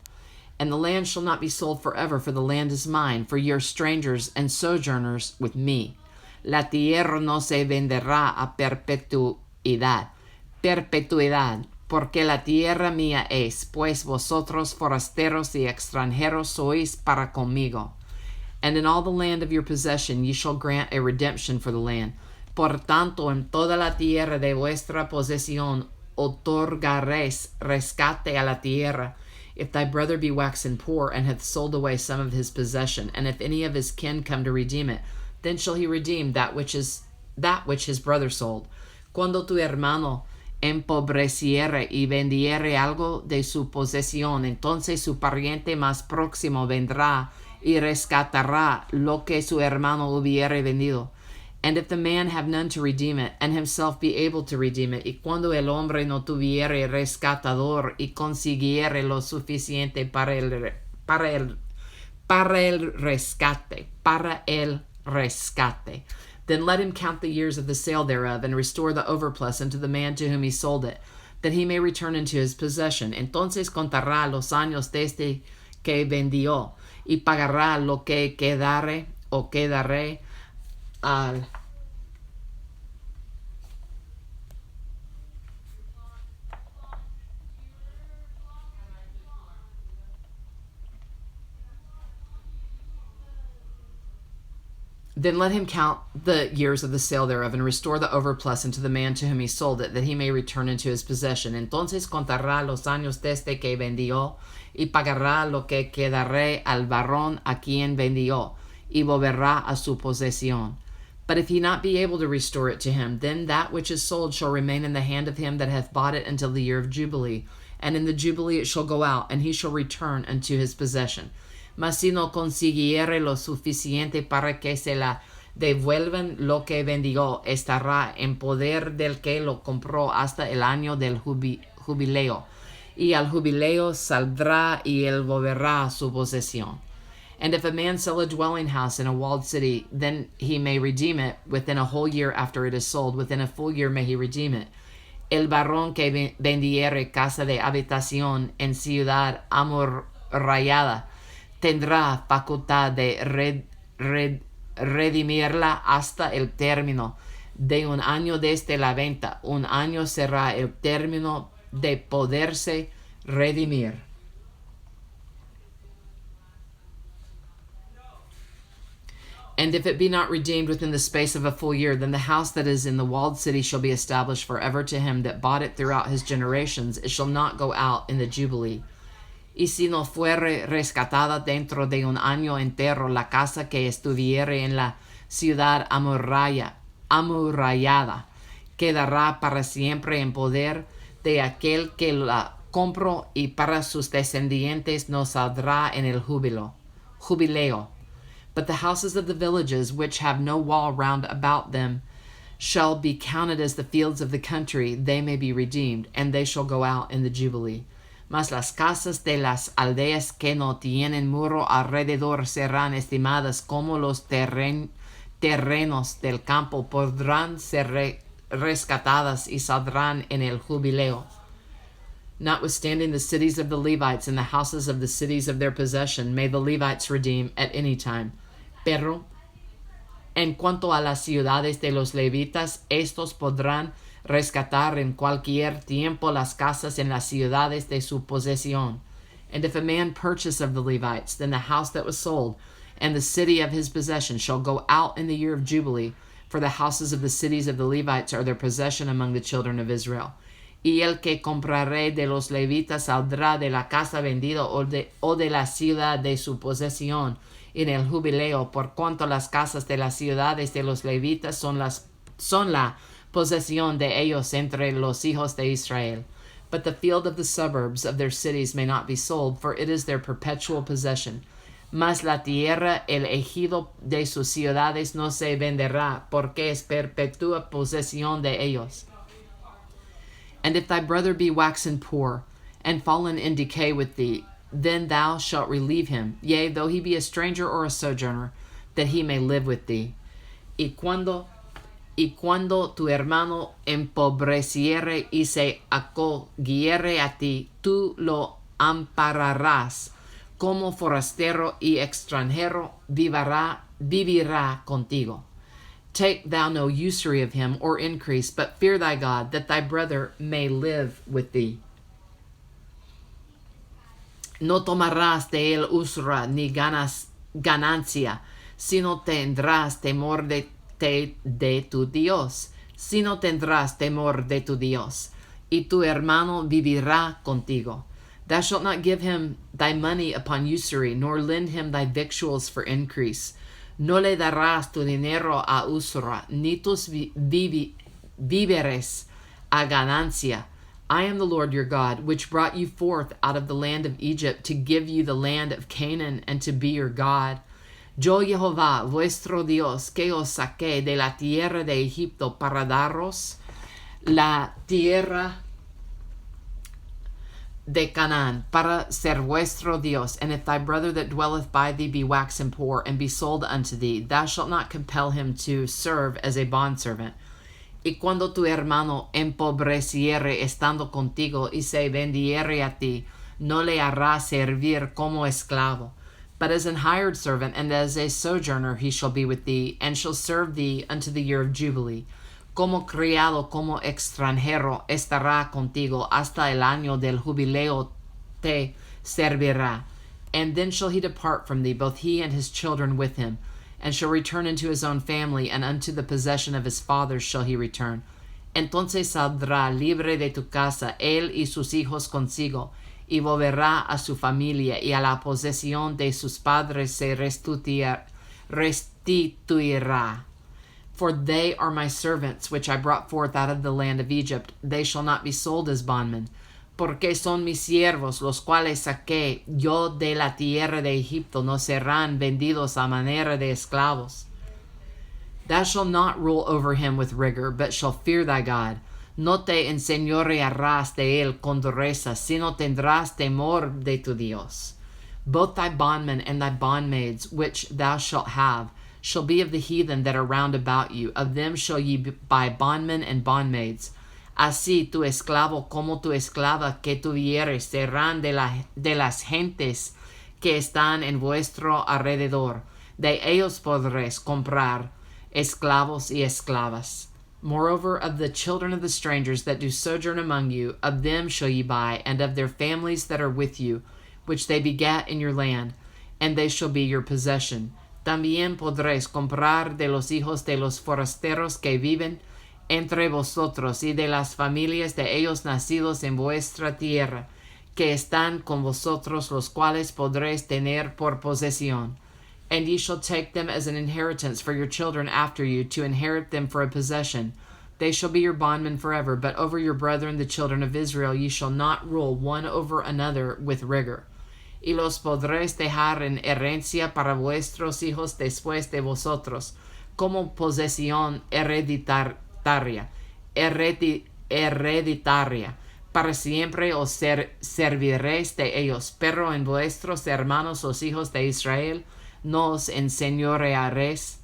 And the land shall not be sold forever, for the land is mine, for ye are strangers and sojourners with me. La tierra no se venderá a perpetuidad, porque la tierra mía es, pues vosotros forasteros y extranjeros sois para conmigo. And in all the land of your possession ye shall grant a redemption for the land. Por tanto, en toda la tierra de vuestra posesión otorgaréis rescate a la tierra. If thy brother be waxen poor, and hath sold away some of his possession, and if any of his kin come to redeem it, then shall he redeem that which his brother sold. Cuando tu hermano empobreciere y vendiere algo de su posesión, entonces su pariente más próximo vendrá y rescatará lo que su hermano hubiere vendido. And if the man have none to redeem it, and himself be able to redeem it, y cuando el hombre no tuviere rescatador y consiguiere lo suficiente para el rescate, then let him count the years of the sale thereof, and restore the overplus unto the man to whom he sold it, that he may return into his possession. Entonces contará los años desde que vendió, y pagará lo que quedare o quedaré al Then let him count the years of the sale thereof, and restore the overplus unto the man to whom he sold it, that he may return into his possession. Entonces contará los años desde que vendió, y pagará lo que quedaré al varón a quien vendió, y volverá a su posesión. But if he not be able to restore it to him, then that which is sold shall remain in the hand of him that hath bought it until the year of Jubilee. And in the Jubilee it shall go out, and he shall return unto his possession. Mas si no consiguiere lo suficiente para que se la devuelvan, lo que vendió estará en poder del que lo compró hasta el año del jubileo. Y al jubileo saldrá y él volverá a su posesión. And if a man sell a dwelling house in a walled city, then he may redeem it within a whole year after it is sold. Within a full year may he redeem it. El varón que vendiere casa de habitación en ciudad amurallada tendrá facultad de redimirla hasta el término de un año desde la venta. Un año será el término de poderse redimir. And if it be not redeemed within the space of a full year, then the house that is in the walled city shall be established forever to him that bought it throughout his generations. It shall not go out in the Jubilee. Y si no fuere rescatada dentro de un año entero la casa que estuviere en la ciudad amurallada, quedará para siempre en poder de aquel que la compró, y para sus descendientes no saldrá en el jubileo. But the houses of the villages, which have no wall round about them, shall be counted as the fields of the country. They may be redeemed, and they shall go out in the Jubilee. Mas las casas de las aldeas que no tienen muro alrededor serán estimadas como los terrenos del campo, podrán ser rescatadas y saldrán en el jubileo. Notwithstanding the cities of the Levites and the houses of the cities of their possession may the Levites redeem at any time. Pero en cuanto a las ciudades de los levitas, estos podrán rescatar en cualquier tiempo las casas en las ciudades de su posesión. And if a man purchase of the Levites, then the house that was sold and the city of his possession shall go out in the year of Jubilee, for the houses of the cities of the Levites are their possession among the children of Israel. Y el que comprare de los levitas saldrá de la casa vendida o de la ciudad de su posesión en el jubileo, por cuanto las casas de las ciudades de los levitas son la posesión de ellos entre los hijos de Israel. But the field of the suburbs of their cities may not be sold, for it is their perpetual possession. Mas la tierra, el ejido de sus ciudades no se venderá, porque es perpetua posesión de ellos. And if thy brother be waxen poor, and fallen in decay with thee, then thou shalt relieve him, yea, though he be a stranger or a sojourner, that he may live with thee. Y cuando tu hermano empobreciere y se acogiere a ti, tú lo ampararás. Como forastero y extranjero vivirá contigo. Take thou no usury of him or increase, but fear thy God, that thy brother may live with thee. No tomarás de él usura ni ganancia, sino tendrás temor de tu Dios, sino tendrás temor de tu Dios, y tu hermano vivirá contigo. Thou shalt not give him thy money upon usury, nor lend him thy victuals for increase. No le darás tu dinero a usura, ni tus víveres a ganancia. I am the Lord your God, which brought you forth out of the land of Egypt, to give you the land of Canaan, and to be your God. Yo Jehová, vuestro Dios, que os saqué de la tierra de Egipto para daros la tierra de Canaán, para ser vuestro Dios. And if thy brother that dwelleth by thee be waxen poor, and be sold unto thee, thou shalt not compel him to serve as a bondservant. Y cuando tu hermano empobreciere estando contigo y se vendiere a ti, no le harás servir como esclavo, but as an hired servant and as a sojourner he shall be with thee, and shall serve thee unto the year of Jubilee. Como criado, como extranjero, estará contigo hasta el año del jubileo te servirá. And then shall he depart from thee, both he and his children with him, and shall return into his own family, and unto the possession of his fathers shall he return. Entonces saldrá libre de tu casa, él y sus hijos consigo, y volverá a su familia, y a la posesión de sus padres se restituirá. For they are my servants, which I brought forth out of the land of Egypt. They shall not be sold as bondmen. Porque son mis siervos, los cuales saqué yo de la tierra de Egipto, no serán vendidos a manera de esclavos. Thou shalt not rule over him with rigor, but shall fear thy God. No te enseñorearás de él con dureza, sino tendrás temor de tu Dios. Both thy bondmen and thy bondmaids, which thou shalt have, shall be of the heathen that are round about you. Of them shall ye buy bondmen and bondmaids. Así tu esclavo como tu esclava que tuvieres serán de las gentes que están en vuestro alrededor. De ellos podréis comprar esclavos y esclavas. Moreover, of the children of the strangers that do sojourn among you, of them shall ye buy, and of their families that are with you, which they begat in your land, and they shall be your possession. También podréis comprar de los hijos de los forasteros que viven entre vosotros y de las familias de ellos nacidos en vuestra tierra, que están con vosotros, los cuales podréis tener por posesión. And ye shall take them as an inheritance for your children after you, to inherit them for a possession. They shall be your bondmen forever, but over your brethren the children of Israel ye shall not rule one over another with rigor. Y los podréis dejar en herencia para vuestros hijos después de vosotros, como posesión hereditaria, para siempre os serviréis de ellos, pero en vuestros hermanos los hijos de Israel no os enseñorearéis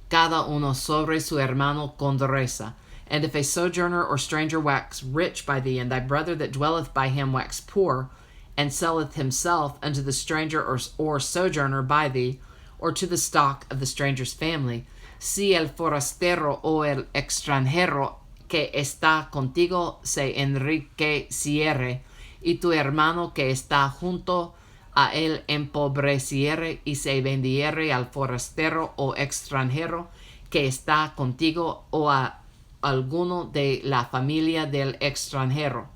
cada uno sobre su hermano con dureza. And if a sojourner or stranger wax rich by thee, and thy brother that dwelleth by him wax poor, and selleth himself unto the stranger or sojourner by thee, or to the stock of the stranger's family, si el forastero o el extranjero que está contigo se enriqueciere, y tu hermano que está junto a él empobreciere y se vendiere al forastero o extranjero que está contigo o a alguno de la familia del extranjero.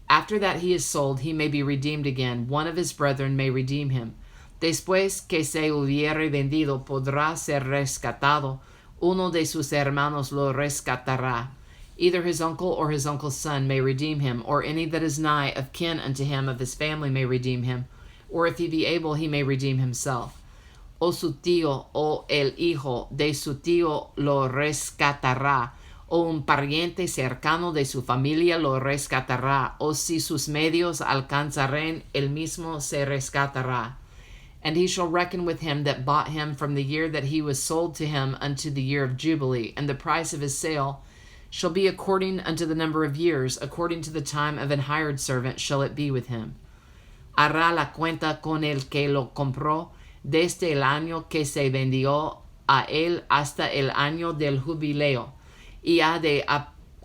After that he is sold, he may be redeemed again. One of his brethren may redeem him. Después que se hubiere vendido, podrá ser rescatado. Uno de sus hermanos lo rescatará. Either his uncle or his uncle's son may redeem him, or any that is nigh of kin unto him of his family may redeem him, or if he be able, he may redeem himself. O su tío o el hijo de su tío lo rescatará, o un pariente cercano de su familia lo rescatará, o si sus medios alcanzaren, el mismo se rescatará. And he shall reckon with him that bought him from the year that he was sold to him unto the year of Jubilee, and the price of his sale shall be according unto the number of years, according to the time of an hired servant shall it be with him. Hará la cuenta con el que lo compró, desde el año que se vendió a él hasta el año del jubileo, y ha de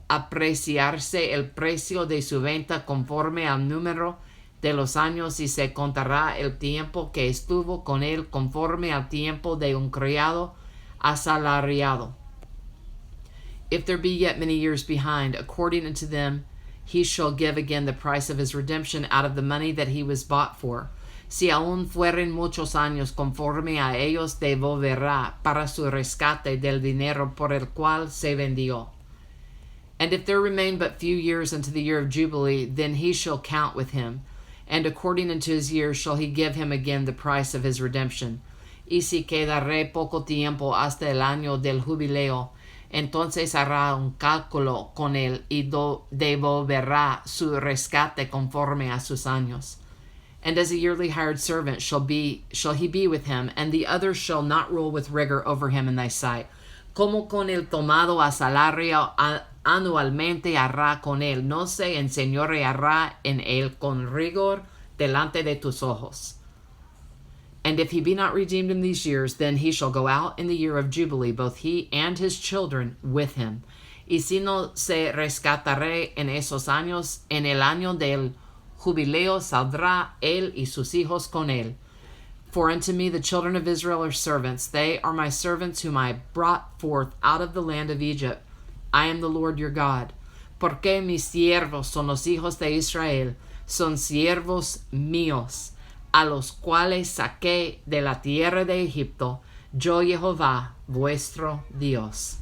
apreciarse el precio de su venta conforme al número de los años, y se contará el tiempo que estuvo con él conforme al tiempo de un criado asalariado. If there be yet many years behind, according unto them he shall give again the price of his redemption out of the money that he was bought for. Si aún fueren muchos años, conforme a ellos devolverá para su rescate del dinero por el cual se vendió. And if there remain but few years unto the year of Jubilee, then he shall count with him, and according unto his years shall he give him again the price of his redemption. Y si quedare poco tiempo hasta el año del jubileo, entonces hará un cálculo con él y devolverá su rescate conforme a sus años. And as a yearly hired servant shall he be with him, and the other shall not rule with rigor over him in thy sight. Como con el tomado a salario anualmente hará con él, no se enseñoreará en él con rigor delante de tus ojos. And if he be not redeemed in these years, then he shall go out in the year of Jubilee, both he and his children with him. Y si no se rescataré en esos años, en el año del jubileo saldrá él y sus hijos con él. For unto me the children of Israel are servants. They are my servants whom I brought forth out of the land of Egypt. I am the Lord your God. Porque mis siervos son los hijos de Israel, son siervos míos, a los cuales saqué de la tierra de Egipto, Yo Jehová, vuestro Dios.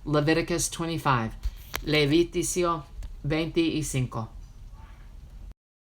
Leviticus 25. Levítico 25.